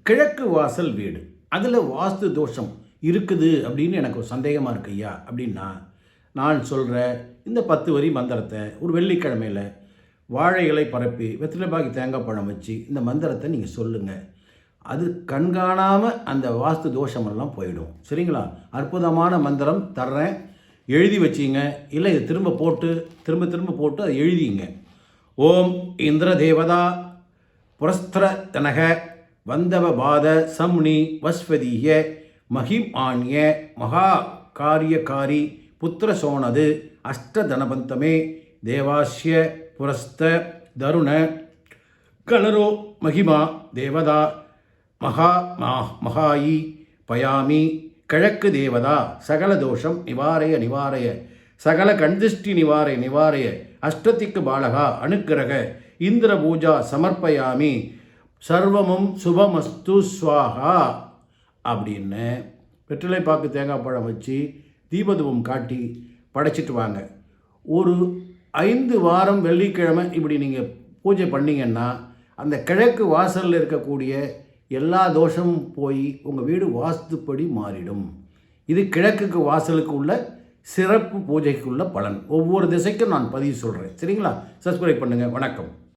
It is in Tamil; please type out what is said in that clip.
கிழக்கு வாசல் வீடு, அதில் வாஸ்து தோஷம் இருக்குது அப்படின்னு எனக்கு ஒரு சந்தேகமாக இருக்கு ஐயா அப்படின்னா, நான் சொல்கிற இந்த 10 வரி மந்திரத்தை ஒரு வெள்ளிக்கிழமையில் வாழை இலை பரப்பி வெற்றிலை பாக்கி தேங்காய் பழம் வச்சு இந்த மந்திரத்தை நீங்கள் சொல்லுங்கள். அது கண்காணாமல் அந்த வாஸ்து தோஷமெல்லாம் போயிடும். சரிங்களா? அற்புதமான மந்திரம் தர்றேன், எழுதி வச்சிங்க. இல்லை இது திரும்ப திரும்ப போட்டு அதை எழுதிங்க. ஓம் இந்திர தேவதா புரஸ்திர தனக வந்தவபாத சம்னி வஸ்வதீய மகிமான்ய மகா காரியகாரி புத்திர சோனது அஷ்டதனபந்தமே தேவாஸ்ய புரஸ்த தருண கலரோ மகிமா தேவதா மகாயி பயாமி கிழக்கு தேவதா சகல தோஷம் நிவாரய சகல கண்திஷ்டி நிவாரய அஷ்டதிக்கு பாலகா அனுக்கிரக இந்திர பூஜா சமர்ப்பயாமி சர்வமும் சுபமஸ்து ஸ்வாகா அப்படின்னு வெற்றிலை பாக்கு தேங்காய் பழம் வச்சு தீபதூபம் காட்டி படைச்சிட்டு வாங்க. ஒரு 5 வாரம் வெள்ளிக்கிழமை இப்படி நீங்கள் பூஜை பண்ணிங்கன்னா அந்த கிழக்கு வாசலில் இருக்கக்கூடிய எல்லா தோஷமும் போய் உங்கள் வீடு வாஸ்துப்படி மாறிடும். இது கிழக்குக்கு வாசலுக்கு உள்ள சிறப்பு பூஜைக்கு உள்ள பலன். ஒவ்வொரு திசைக்கும் நான் பதிவு சொல்கிறேன். சரிங்களா? சப்ஸ்கிரைப் பண்ணுங்கள். வணக்கம்.